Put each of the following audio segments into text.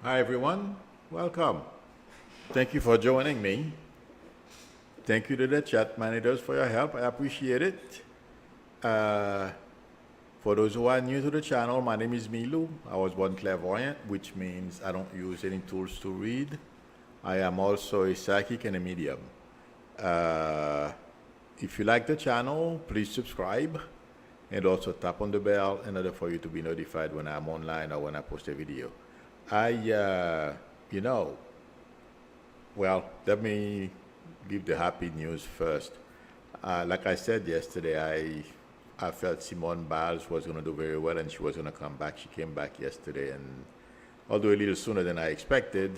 Hi, everyone. Welcome. Thank you for joining me. Thank you to the chat managers for your help. I appreciate it. Uh, for those who are new to the channel, my name is Milu. I was born clairvoyant, which means I don't use any tools to read. I am also a psychic and a medium. Uh, if you like the channel, please subscribe and also tap on the bell in order for you to be notified when I'm online or when I post a video. You know, well, let me give the happy news first. Like I said yesterday, I felt Simone Biles was going to do very well and she was going to come back. She came back yesterday, and although a little sooner than I expected,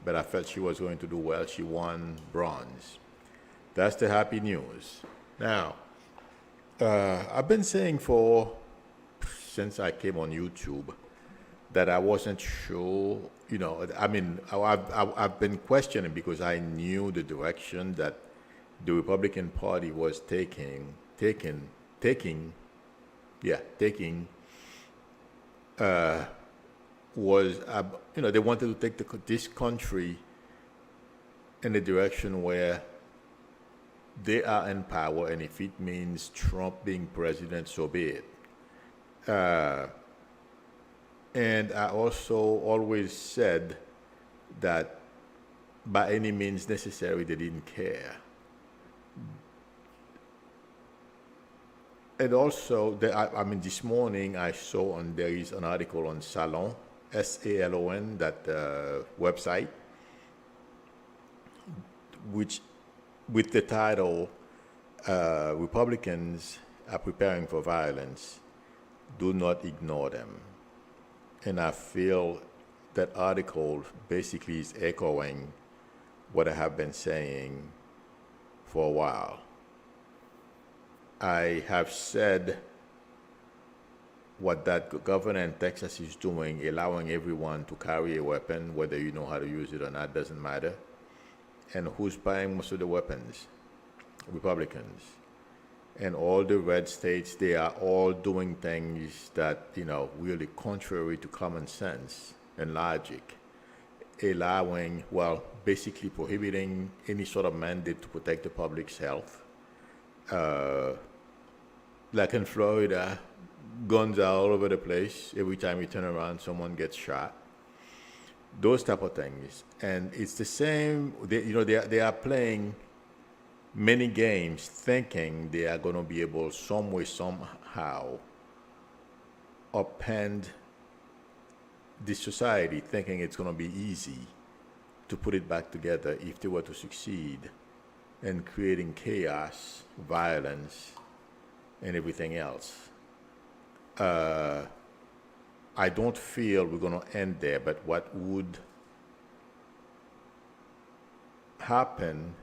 but I felt she was going to do well. She won bronze. That's the happy news. Now, I've been saying since I came on YouTube that I wasn't sure, I've been questioning because I knew the direction that the Republican Party was taking, was, they wanted to take this country in a direction where they are in power, and if it means Trump being president, so be it. And I also always said that by any means necessary, they didn't care. And also, this morning I saw there is an article on Salon, SALON, that website, which with the title, Republicans are preparing for violence, do not ignore them. And I feel that article basically is echoing what I have been saying for a while. I have said what that governor in Texas is doing, allowing everyone to carry a weapon, whether you know how to use it or not, doesn't matter. And who's buying most of the weapons? Republicans. And all the red states, they are all doing things that, really contrary to common sense and logic. Basically prohibiting any sort of mandate to protect the public's health. Like in Florida, guns are all over the place. Every time you turn around, someone gets shot. Those type of things. And it's the same, they are playing many games thinking they are going to be able some way, somehow upend this society, thinking it's going to be easy to put it back together if they were to succeed in creating chaos, violence, and everything else. I don't feel we're going to end there, but what would happen,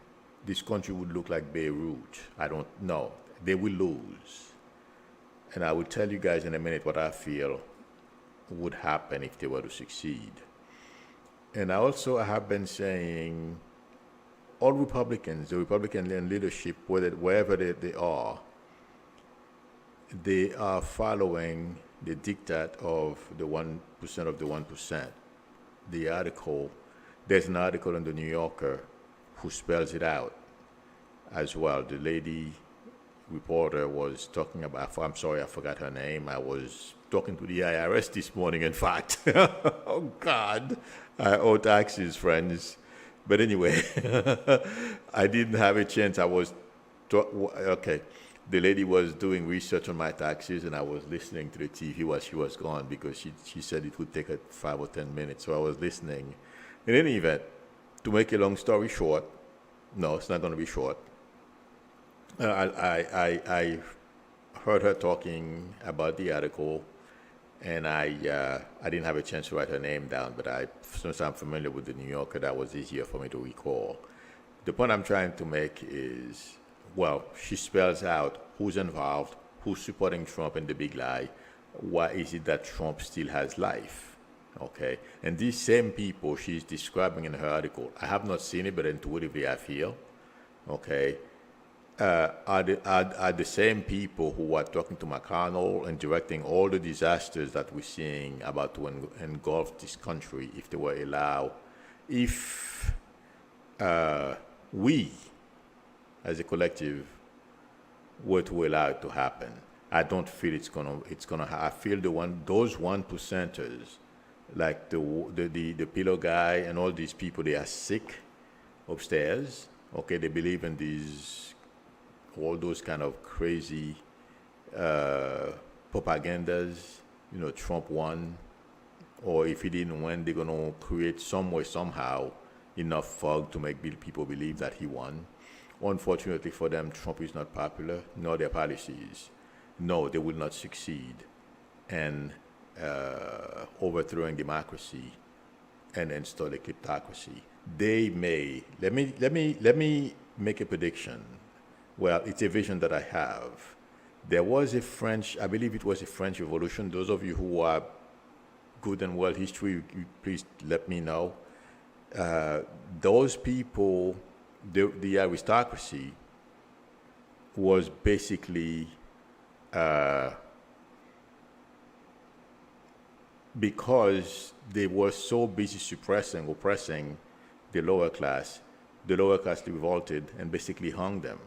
this country would look like Beirut. I don't know. They will lose. And I will tell you guys in a minute what I feel would happen if they were to succeed. And I have been saying all Republicans, the Republican leadership, wherever they are following the diktat of the 1% of the 1%. There's an article in the New Yorker who spells it out as well. The lady reporter was talking about, I'm sorry, I forgot her name. I was talking to the IRS this morning, in fact. Oh, God. I owe taxes, friends. But anyway, I didn't have a chance. Okay. The lady was doing research on my taxes, and I was listening to the TV while she was gone because she said it would take her 5 or 10 minutes. So I was listening. In any event, to make a long story short, no, it's not going to be short. I heard her talking about the article, and I didn't have a chance to write her name down, but since I'm familiar with the New Yorker, that was easier for me to recall. The point I'm trying to make is, she spells out who's involved, who's supporting Trump in the big lie, why is it that Trump still has life. Okay, and these same people she's describing in her article, I have not seen it, but intuitively I feel, okay, are the same people who are talking to McConnell and directing all the disasters that we're seeing about to engulf this country if they were allowed, if we as a collective were to allow it to happen. I don't feel it's gonna. I feel those 1%ers, like the pillow guy and all these people, they are sick upstairs. Okay, they believe in all those kind of crazy propagandas. You know, Trump won, or if he didn't win, they're gonna create some way somehow enough fog to make people believe that he won. Unfortunately for them, Trump is not popular, nor their policies. No, they will not succeed in overthrowing democracy and install a kleptocracy. They may. Let me make a prediction. Well, it's a vision that I have. There was a French, I believe it was a French Revolution. Those of you who are good and well history, please let me know. Those people, the aristocracy was basically because they were so busy oppressing the lower class revolted and basically hung them.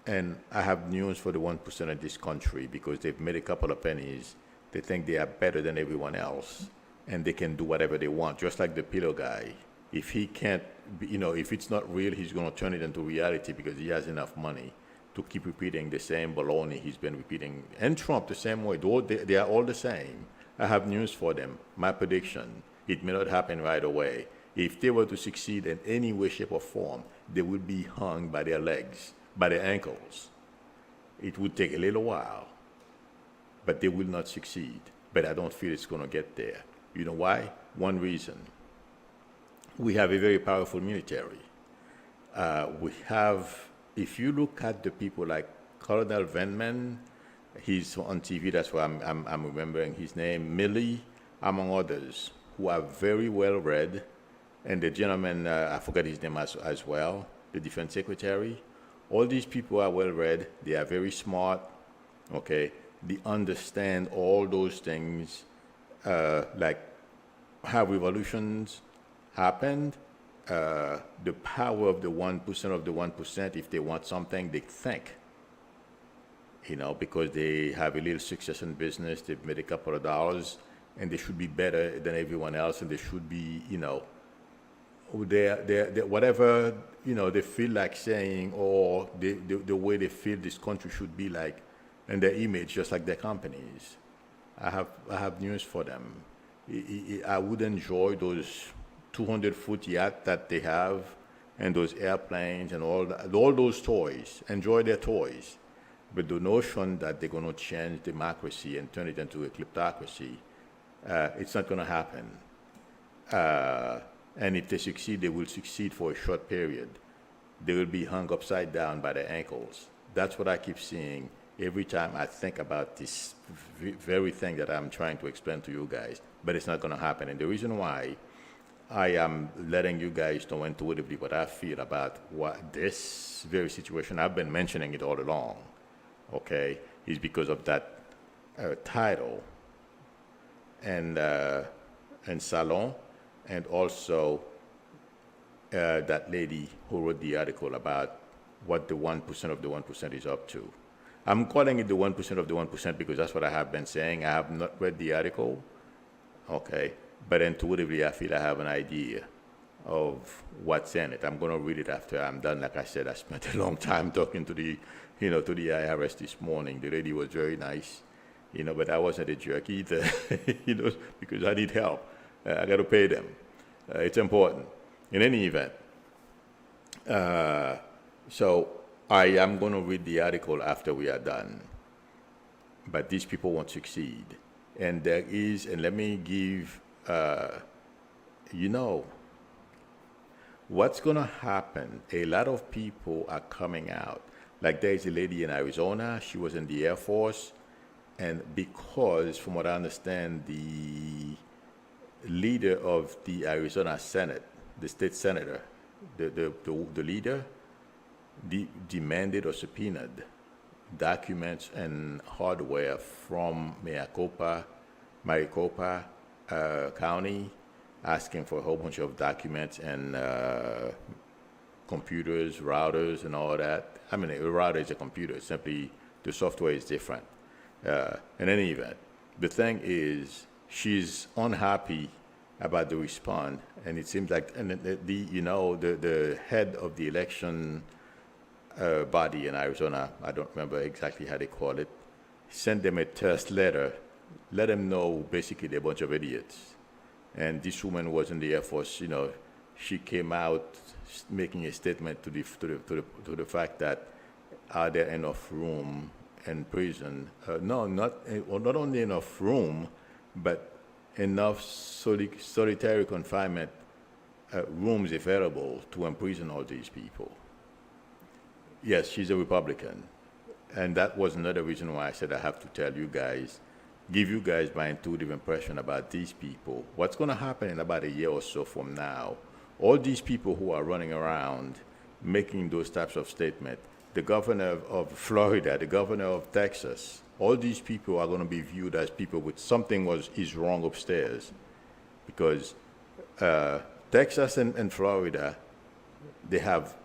And I have news for the 1% of this country, because they've made a couple of pennies. They think they are better than everyone else, and they can do whatever they want, just like the pillow guy. If he can't, if it's not real, he's going to turn it into reality because he has enough money to keep repeating the same baloney he's been repeating. And Trump, the same way. They are all the same. I have news for them. My prediction, it may not happen right away. If they were to succeed in any way, shape, or form, they would be hung by their legs, by their ankles. It would take a little while, but they will not succeed. But I don't feel it's going to get there. You know why? One reason. We have a very powerful military. If you look at the people like Colonel Vindman, he's on TV, that's why I'm remembering his name, Milley, among others, who are very well read, and the gentleman, I forget his name as well, the defense secretary. All these people are well read, they are very smart, okay? They understand all those things, like how revolutions happened, the power of the 1%, if they want something, they think, because they have a little success in business, they've made a couple of dollars, and they should be better than everyone else, and they should be, they're whatever, they feel like saying, or the way they feel this country should be like, and their image, just like their companies. I have news for them. I would enjoy those 200-foot yacht that they have, and those airplanes and all those toys. Enjoy their toys, but the notion that they're going to change democracy and turn it into a kleptocracy, it's not going to happen. And if they succeed, they will succeed for a short period. They will be hung upside down by their ankles. That's what I keep seeing every time I think about this very thing that I'm trying to explain to you guys. But it's not going to happen. And the reason why I am letting you guys know intuitively what I feel about this very situation, I've been mentioning it all along, okay, is because of that title and Salon, and also that lady who wrote the article about what the 1% of the 1% is up to. I'm calling it the 1% of the 1% because that's what I have been saying. I have not read the article, okay, but intuitively I feel I have an idea of what's in it. I'm going to read it after I'm done. Like I said, I spent a long time talking to the IRS this morning. The lady was very nice, but I wasn't a jerk either, because I need help. I got to pay them. It's important. In any event, so I am going to read the article after we are done. But these people won't succeed. And there is, and let me give, what's going to happen, a lot of people are coming out. Like there is a lady in Arizona, she was in the Air Force, and because, from what I understand, the leader of the Arizona Senate, the state senator, the leader, demanded or subpoenaed documents and hardware from Maricopa County, asking for a whole bunch of documents and computers, routers, and all that. I mean, a router is a computer. Simply, the software is different. In any event, the thing is, she's unhappy about the response, and it seems like, and the head of the election body in Arizona, I don't remember exactly how they call it, sent them a test letter, let them know basically they're a bunch of idiots. And this woman was in the Air Force. She came out making a statement to the fact that are there enough room in prison? No, not only enough room, but enough solitary confinement rooms available to imprison all these people. Yes, she's a Republican. And that was another reason why I said I have to tell you guys, give you guys my intuitive impression about these people. What's going to happen in about a year or so from now? All these people who are running around making those types of statements, the governor of Florida, the governor of Texas, all these people are going to be viewed as people with something is wrong upstairs. Because Texas and Florida, they have,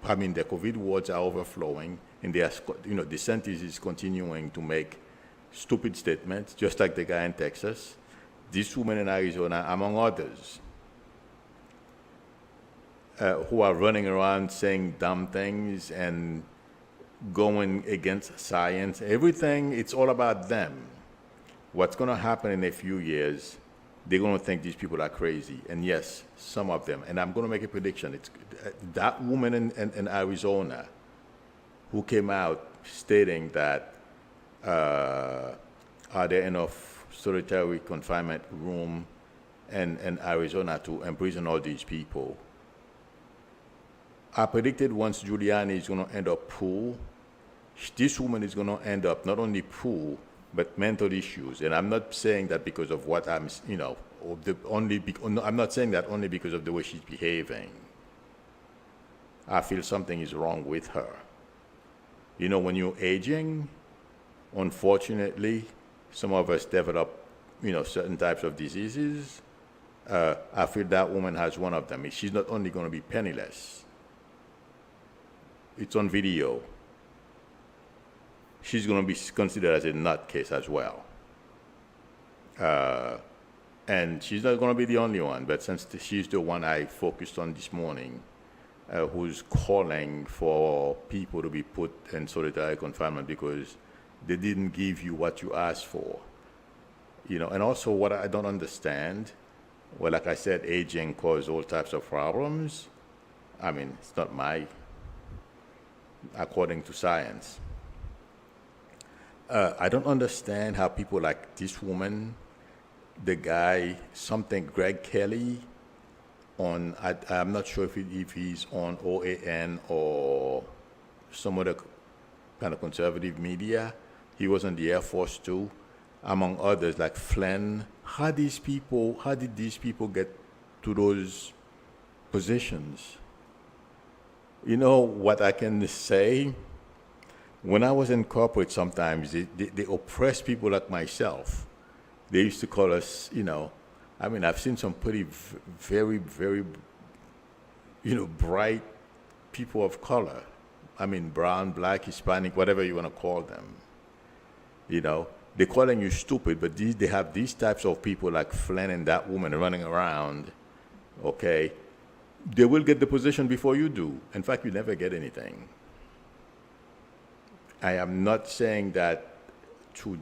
the COVID wards are overflowing, and DeSantis is continuing to make stupid statements, just like the guy in Texas. This woman in Arizona, among others, who are running around saying dumb things and going against science. Everything, it's all about them. What's going to happen in a few years, they're going to think these people are crazy. And yes, some of them. And I'm going to make a prediction. It's that woman in Arizona who came out stating that are there enough solitary confinement room in Arizona to imprison all these people. I predicted once Giuliani is going to end up poor, this woman is going to end up not only poor, but mental issues. And I'm not saying that because of what I'm not saying that only because of the way she's behaving. I feel something is wrong with her. When you're aging, unfortunately, some of us develop, certain types of diseases. I feel that woman has one of them. She's not only going to be penniless. It's on video. She's going to be considered as a nutcase as well. And she's not going to be the only one, but since she's the one I focused on this morning, who's calling for people to be put in solitary confinement because they didn't give you what you asked for. And also what I don't understand, well, like I said, aging causes all types of problems. It's not according to science. I don't understand how people like this woman, the guy, Greg Kelly, I'm not sure if he's on OAN or some other kind of conservative media. He was in the Air Force too, among others like Flynn. How did these people get to those positions? What I can say? When I was in corporate, sometimes they oppressed people like myself. They used to call us, I've seen some pretty very, very, bright people of color. Brown, black, Hispanic, whatever you want to call them. They're calling you stupid, but they have these types of people like Flynn and that woman running around, okay? They will get the position before you do. In fact, you never get anything. I am not saying that to,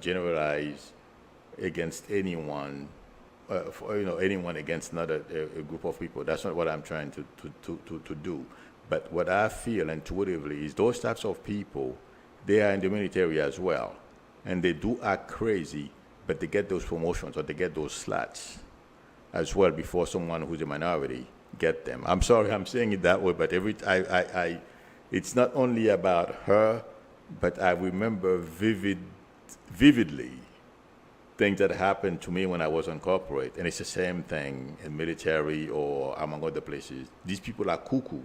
generalize against anyone, anyone against another a group of people. That's not what I'm trying to do. But what I feel intuitively is those types of people, they are in the military as well. And they do act crazy, but they get those promotions or they get those slots as well before someone who's a minority get them. I'm sorry I'm saying it that way, but it's not only about her, but I remember vividly things that happened to me when I was on corporate, and it's the same thing in military or among other places. These people are cuckoo.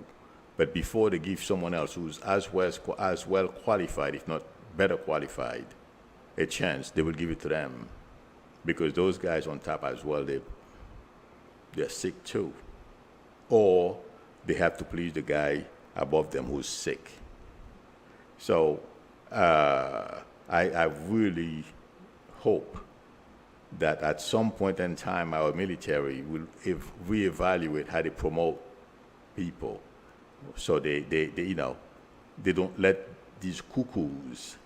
But before they give someone else who's as well qualified, if not better qualified, a chance, they will give it to them. Because those guys on top as well, they're sick too. Or they have to please the guy above them who's sick. So I really hope that at some point in time our military will reevaluate how they promote people, so they don't let these cuckoos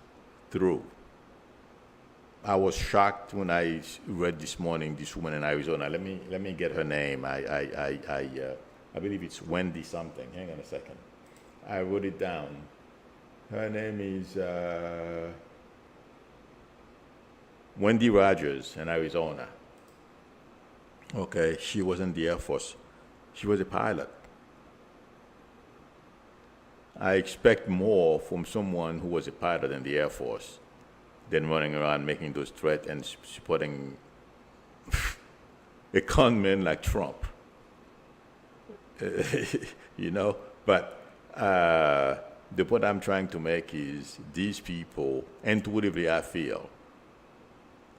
through. I was shocked when I read this morning this woman in Arizona. Let me get her name. I believe it's Wendy something. Hang on a second. I wrote it down. Her name is Wendy Rogers in Arizona. Okay, she was in the Air Force. She was a pilot. I expect more from someone who was a pilot in the Air Force than running around making those threats and supporting a conman like Trump. But the point I'm trying to make is these people, intuitively I feel,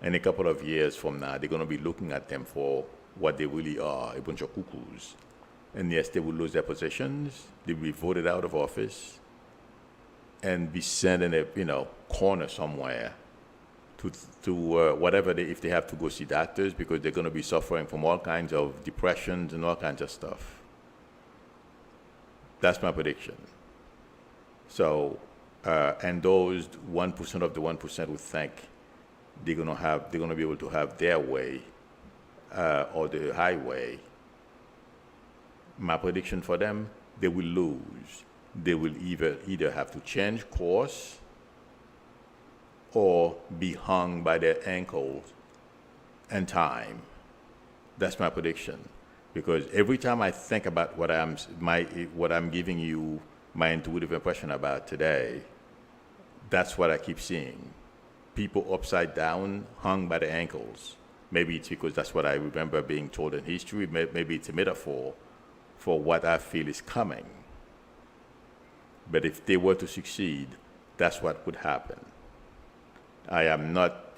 in a couple of years from now, they're going to be looking at them for what they really are, a bunch of cuckoos. And yes, they will lose their positions, they will be voted out of office, and be sent in a corner somewhere to whatever if they have to go see doctors, because they're going to be suffering from all kinds of depressions and all kinds of stuff. That's my prediction. So, and those 1% of the 1% who think they're going to be able to have their way or the highway, my prediction for them, they will lose. They will either have to change course or be hung by their ankles in time. That's my prediction. Because every time I think about what I'm giving you my intuitive impression about today, that's what I keep seeing. People upside down, hung by the ankles. Maybe it's because that's what I remember being told in history. Maybe it's a metaphor for what I feel is coming. But if they were to succeed, that's what would happen. I am not,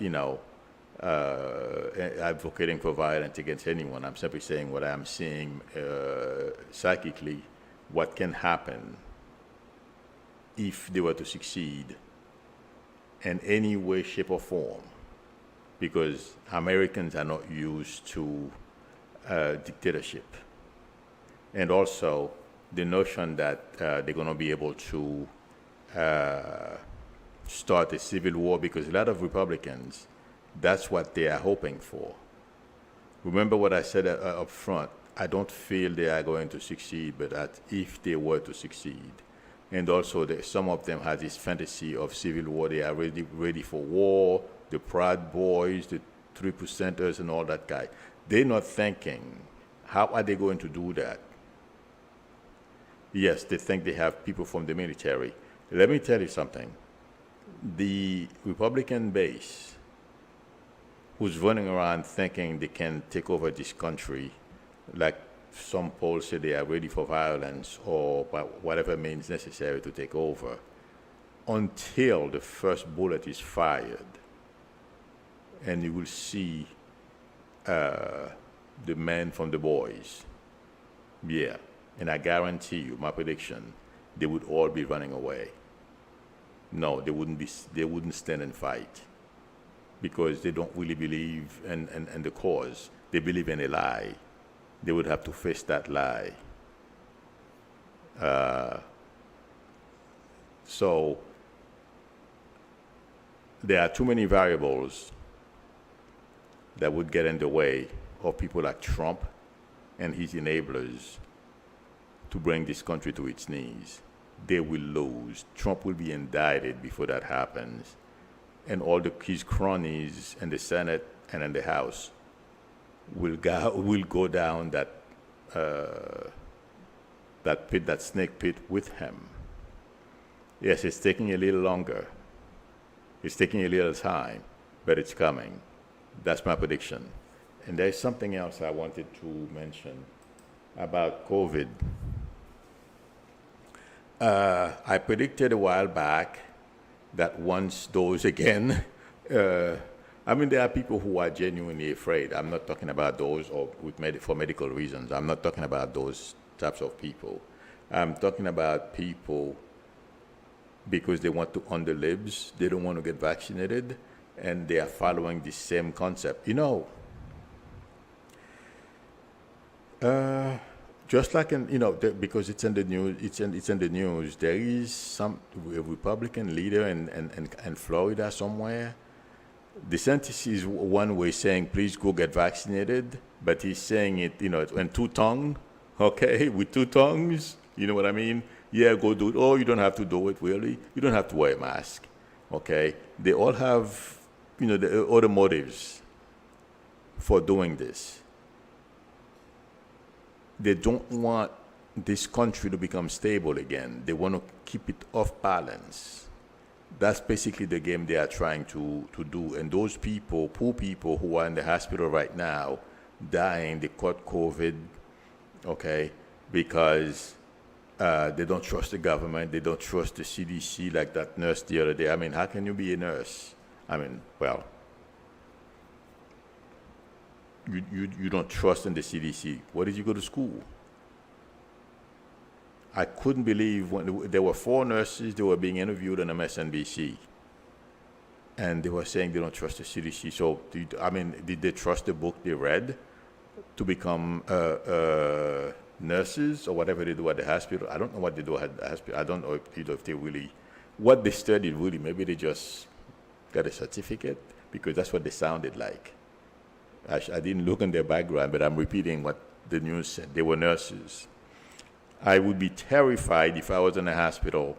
advocating for violence against anyone. I'm simply saying what I'm seeing psychically, what can happen if they were to succeed in any way, shape, or form. Because Americans are not used to dictatorship. And also the notion that they're going to be able to start a civil war, because a lot of Republicans, that's what they are hoping for. Remember what I said up front. I don't feel they are going to succeed, but that if they were to succeed, and also some of them have this fantasy of civil war, they are ready for war, the Proud Boys, the 3%ers and all that guy. They're not thinking, how are they going to do that? Yes, they think they have people from the military. Let me tell you something. The Republican base who's running around thinking they can take over this country, like some polls say they are ready for violence or by whatever means necessary to take over, until the first bullet is fired. And you will see the men from the boys. Yeah. And I guarantee you, my prediction, they would all be running away. No, they wouldn't stand and fight, because they don't really believe in the cause. They believe in a lie. They would have to face that lie. So there are too many variables that would get in the way of people like Trump and his enablers to bring this country to its knees. They will lose. Trump will be indicted before that happens. And all his cronies in the Senate and in the House will go down that pit, that snake pit with him. Yes, it's taking a little longer. It's taking a little time, but it's coming. That's my prediction. And there's something else I wanted to mention about COVID. I predicted a while back that once those again, there are people who are genuinely afraid. I'm not talking about those for medical reasons. I'm not talking about those types of people. I'm talking about people because they want to on the libs, they don't want to get vaccinated, and they are following the same concept. Just like because it's in the news, it's in the news. There is a Republican leader in Florida somewhere. DeSantis is one way saying, please go get vaccinated, but he's saying it, in two tongues, okay, with two tongues, you know what I mean? Yeah, go do it. Oh, you don't have to do it, really. You don't have to wear a mask, okay? They all have, the other motives for doing this. They don't want this country to become stable again. They want to keep it off balance. That's basically the game they are trying to do. And those people, poor people who are in the hospital right now, dying, they caught COVID, okay, because they don't trust the government, they don't trust the CDC, like that nurse the other day. How can you be a nurse? You don't trust in the CDC. Where did you go to school? I couldn't believe when there were 4 nurses, they were being interviewed on MSNBC. And they were saying they don't trust the CDC. So, did they trust the book they read to become nurses or whatever they do at the hospital? I don't know what they do at the hospital. I don't know if they really, what they studied really. Maybe they just got a certificate, because that's what they sounded like. I didn't look in their background, but I'm repeating what the news said. They were nurses. I would be terrified if I was in a hospital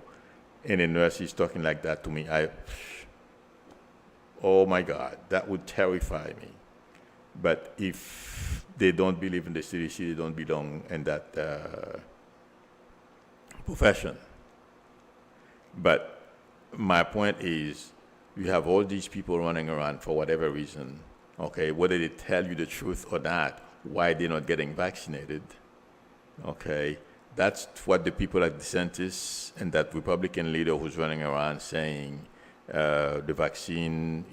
and a nurse is talking like that to me. Oh my God, that would terrify me. But if they don't believe in the CDC, they don't belong in that profession. But my point is, you have all these people running around for whatever reason, okay, whether they tell you the truth or not, why they're not getting vaccinated, okay? That's what the people like DeSantis and that Republican leader who's running around saying the vaccine,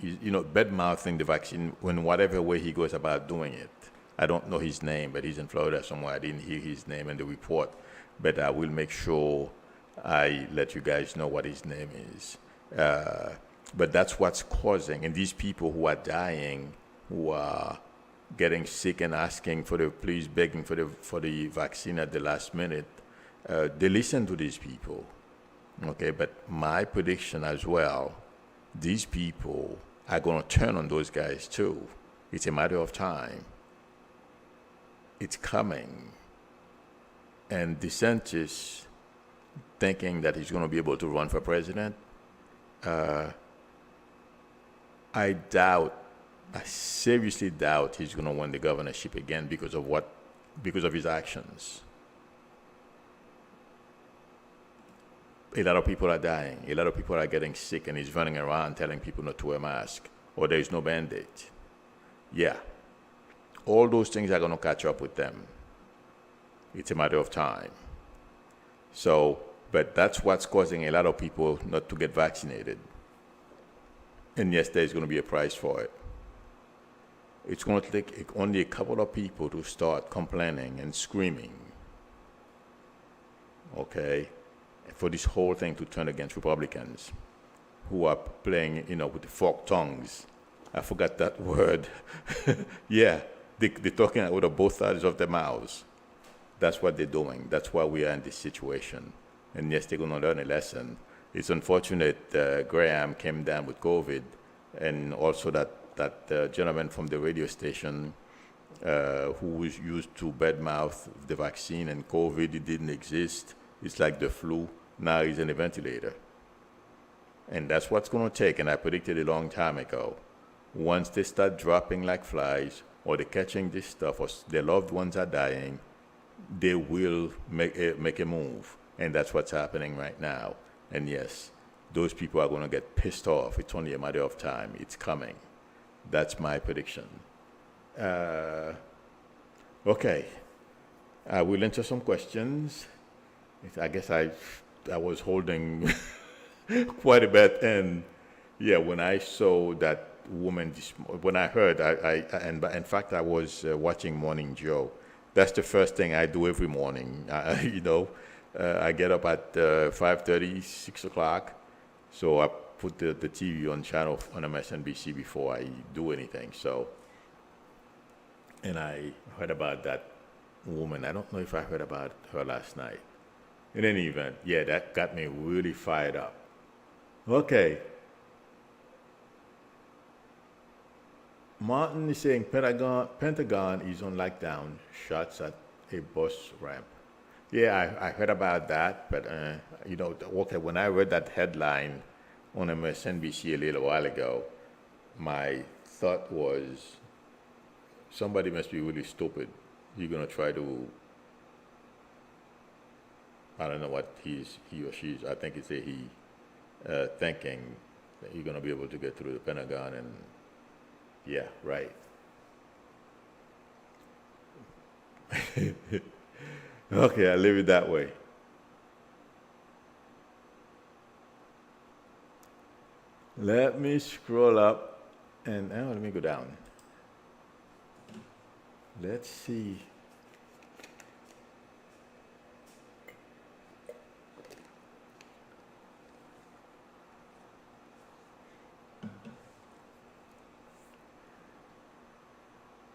bad-mouthing the vaccine in whatever way he goes about doing it. I don't know his name, but he's in Florida somewhere. I didn't hear his name in the report, but I will make sure I let you guys know what his name is. But that's what's causing, and these people who are dying, who are getting sick and asking please begging for the vaccine at the last minute, they listen to these people, okay? But my prediction as well, these people are going to turn on those guys too. It's a matter of time. It's coming. And DeSantis thinking that he's going to be able to run for president, I seriously doubt he's going to win the governorship again because of his actions. A lot of people are dying. A lot of people are getting sick, and he's running around telling people not to wear a mask, or there is no Band-Aid. Yeah. All those things are going to catch up with them. It's a matter of time. So, but that's what's causing a lot of people not to get vaccinated. And yes, there's going to be a price for it. It's going to take only a couple of people to start complaining and screaming, okay, for this whole thing to turn against Republicans who are playing, with the forked tongues. I forgot that word. Yeah, they're talking out of both sides of their mouths. That's what they're doing. That's why we are in this situation. And yes, they're going to learn a lesson. It's unfortunate Graham came down with COVID, and also that gentleman from the radio station who was used to badmouth the vaccine and COVID, it didn't exist. It's like the flu. Now he's in a ventilator. And that's what's going to take, and I predicted a long time ago. Once they start dropping like flies, or they're catching this stuff, or their loved ones are dying, they will make a move. And that's what's happening right now. And yes, those people are going to get pissed off. It's only a matter of time. It's coming. That's my prediction. Okay. I will answer some questions. I guess I I was holding quite a bit, and yeah, when I saw that woman, when I heard, and in fact, I was watching Morning Joe. That's the first thing I do every morning. I get up at 5:30, 6 o'clock, so I put the TV on channel on MSNBC before I do anything. So, and I heard about that woman. I don't know if I heard about her last night. In any event, yeah, that got me really fired up. Okay. Martin is saying Pentagon is on lockdown, shots at a bus ramp. Yeah, I heard about that, but okay, when I read that headline on MSNBC a little while ago, my thought was somebody must be really stupid. You're gonna try to, I don't know what he or she is. I think it's a he, thinking that you're gonna be able to get through the Pentagon, and yeah, right. Okay, I'll leave it that way. Let me scroll up and let me go down. Let's see.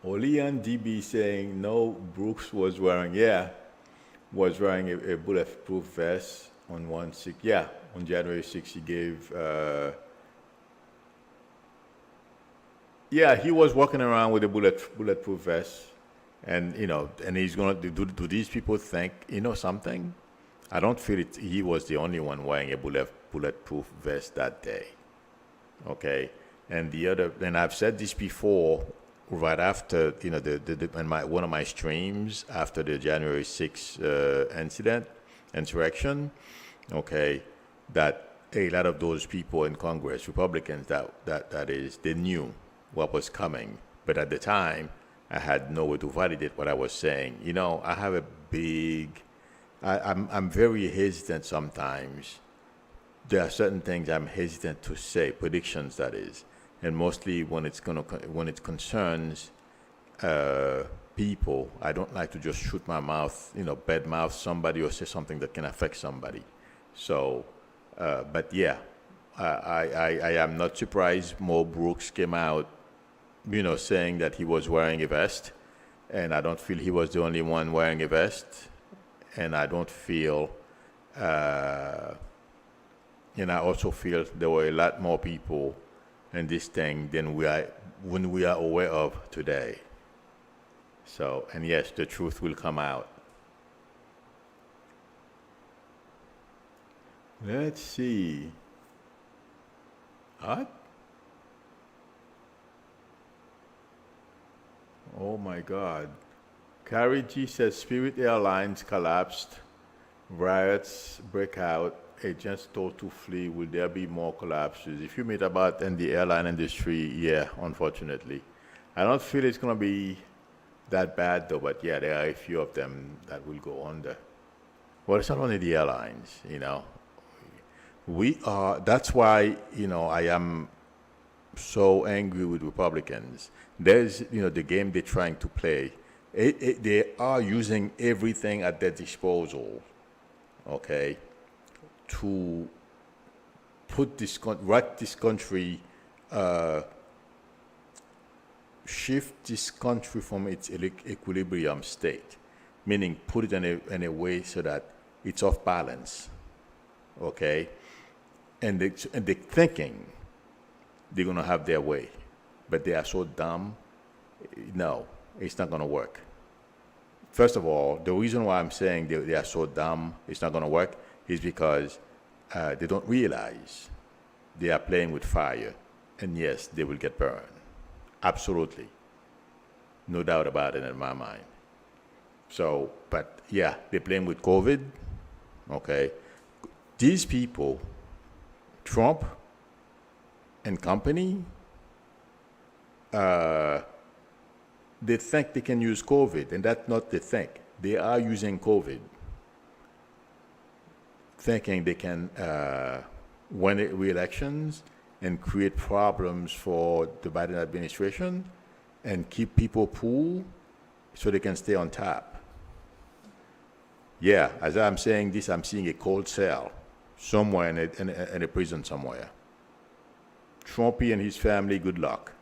Olean DB saying no, Brooks was wearing a bulletproof vest on 1/6. Yeah, on January 6th he gave. Yeah, he was walking around with a bulletproof vest, and he's gonna do these people think something? I don't feel it. He was the only one wearing a bulletproof vest that day. Okay, and I've said this before. Right after one of my streams after the January 6th insurrection, okay, that a lot of those people in Congress, Republicans, that is, they knew what was coming, but at the time, I had no way to validate what I was saying. I have a I'm very hesitant sometimes. There are certain things I'm hesitant to say, predictions that is. And mostly when it concerns people, I don't like to just shoot my mouth, bad mouth somebody or say something that can affect somebody. So, but yeah, I am not surprised Mo Brooks came out, saying that he was wearing a vest, and I don't feel he was the only one wearing a vest, and I don't feel, and I also feel there were a lot more people in this thing than we are aware of today. So, and yes, the truth will come out. Let's see. What? Oh my God. Carrie G says Spirit Airlines collapsed. Riots break out. Agents told to flee. Will there be more collapses? If you meet about in the airline industry, yeah, unfortunately. I don't feel it's going to be that bad though, but yeah, there are a few of them that will go under. Well, it's not only the airlines, that's why, I am so angry with Republicans. There's, the game they're trying to play. They are using everything at their disposal, okay, to put this country, shift this country from its equilibrium state, meaning put it in a way so that it's off balance, okay? And they're thinking they're going to have their way, but they are so dumb. No, it's not going to work. First of all, the reason why I'm saying they are so dumb, it's not going to work, is because they don't realize they are playing with fire, and yes, they will get burned. Absolutely. No doubt about it in my mind. So, but yeah, they're playing with COVID, okay? These people, Trump and company, they think they can use COVID, and that's not the thing. They are using COVID. thinking they can win re-elections and create problems for the Biden administration and keep people poor so they can stay on top. Yeah, as I'm saying this, I'm seeing a cold cell somewhere in a prison somewhere. Trumpy and his family, good luck.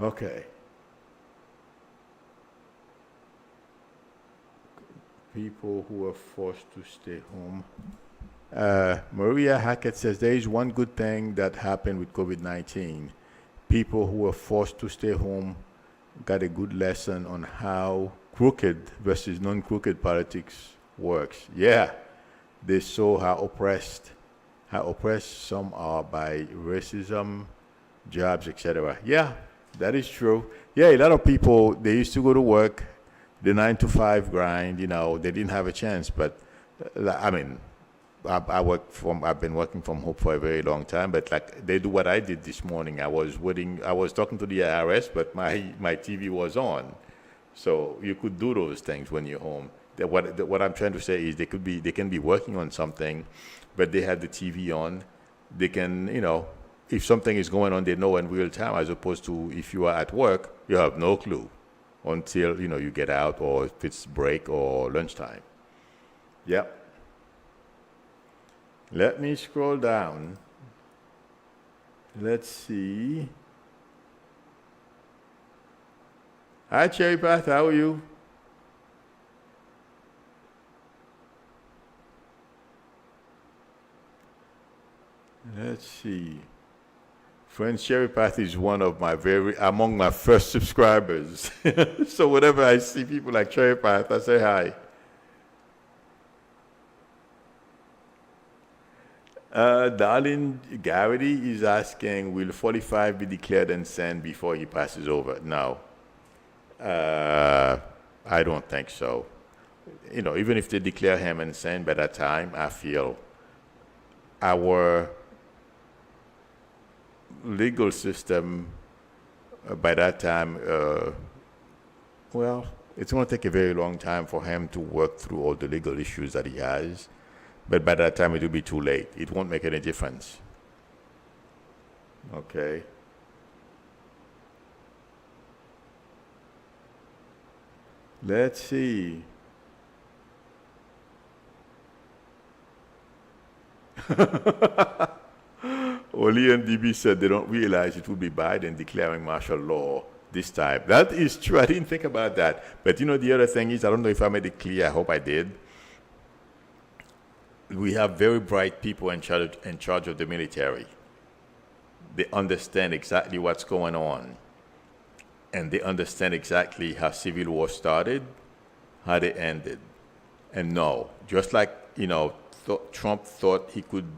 Okay. People who are forced to stay home. Maria Hackett says there is one good thing that happened with COVID-19. People who were forced to stay home got a good lesson on how crooked versus non-crooked politics works. Yeah, they saw how oppressed some are by racism, jobs, etc. Yeah, that is true. Yeah, a lot of people, they used to go to work, the 9 to 5 grind, they didn't have a chance. But I mean, I've been working from home for a very long time, but like they do what I did this morning. I was talking to the IRS, but my TV was on. So you could do those things when you're home. What I'm trying to say is they can be working on something, but they have the TV on. They can, if something is going on, they know in real time, as opposed to if you are at work, you have no clue until, you get out, or if it's break or lunchtime. Yep. Let me scroll down. Let's see. Hi, Cherry Path, how are you? Let's see. Friend Cherry Path is one of among my first subscribers. So whenever I see people like Cherry Path, I say hi. Darlene Garrity is asking, will 45 be declared insane before he passes over? No. I don't think so. Even if they declare him insane by that time, I feel our legal system by that time, it's going to take a very long time for him to work through all the legal issues that he has. But by that time, it will be too late. It won't make any difference. Okay. Let's see. Oli and DB said they don't realize it will be Biden declaring martial law this time. That is true. I didn't think about that. But the other thing is, I don't know if I made it clear. I hope I did. We have very bright people in charge of the military. They understand exactly what's going on. And they understand exactly how civil war started, how they ended. And no, just like, Trump thought he could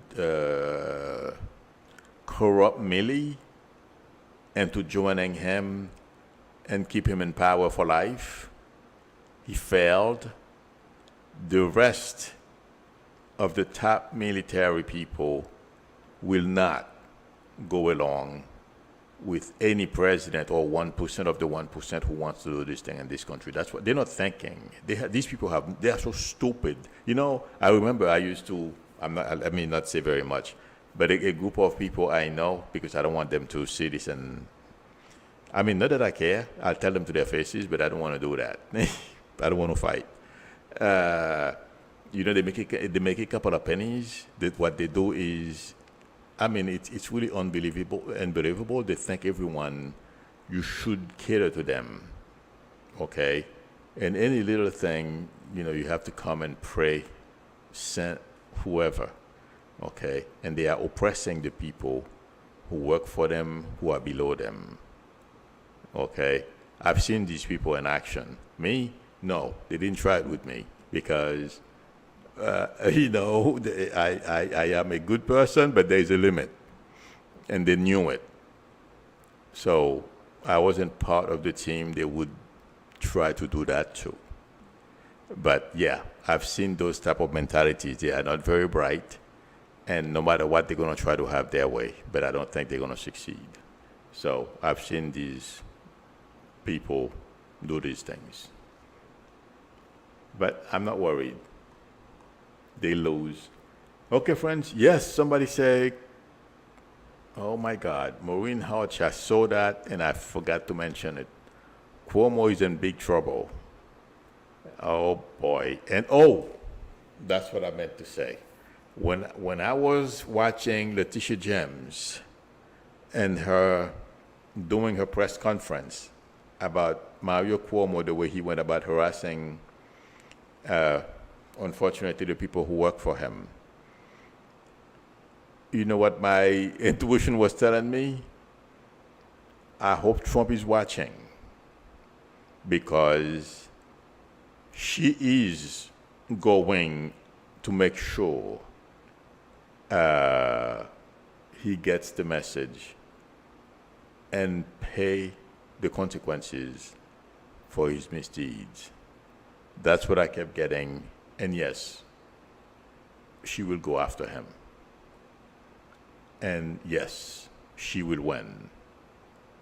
corrupt Milley into joining him and keep him in power for life, he failed. The rest of the top military people will not go along with any president or 1% of the 1% who wants to do this thing in this country. That's what they're not thinking. These people they are so stupid. I remember let me not say very much, but a group of people I know, because I don't want them to see this, and not that I care. I'll tell them to their faces, but I don't want to do that. I don't want to fight. They make a couple of pennies. What they do is, it's really unbelievable. They think you should cater to them, okay? And any little thing, you have to come and pray, send whoever, okay? And they are oppressing the people who work for them, who are below them, okay? I've seen these people in action. Me? No, they didn't try it with me because I am a good person, but there's a limit. And they knew it. So I wasn't part of the team. They would try to do that too. But yeah, I've seen those type of mentalities. They are not very bright. And no matter what, they're going to try to have their way. But I don't think they're going to succeed. So I've seen these people do these things. But I'm not worried. they lose. Okay, friends. Yes, somebody say, oh my God, Maureen Hodge, I saw that and I forgot to mention it. Cuomo is in big trouble. Oh boy. And oh, that's what I meant to say. When I was watching Letitia James and her doing her press conference about Mario Cuomo, the way he went about harassing, unfortunately, the people who work for him, you know what my intuition was telling me? I hope Trump is watching, because she is going to make sure he gets the message and pay the consequences for his misdeeds. That's what I kept getting. And yes, she will go after him. And yes, she will win.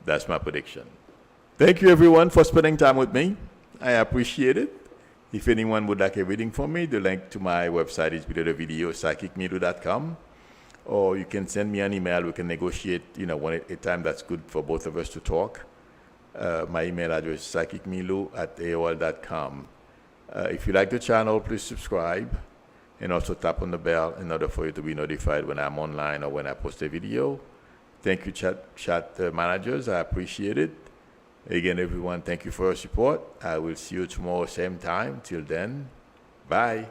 That's my prediction. Thank you, everyone, for spending time with me. I appreciate it. If anyone would like a reading from me, the link to my website is below the video, psychicmilu.com. Or you can send me an email. We can negotiate, one at a time that's good for both of us to talk. My email address is psychicmilu@aol.com. If you like the channel, please subscribe and also tap on the bell in order for you to be notified when I'm online or when I post a video. Thank you, chat managers. I appreciate it. Again, everyone, thank you for your support. I will see you tomorrow, same time. Till then, bye.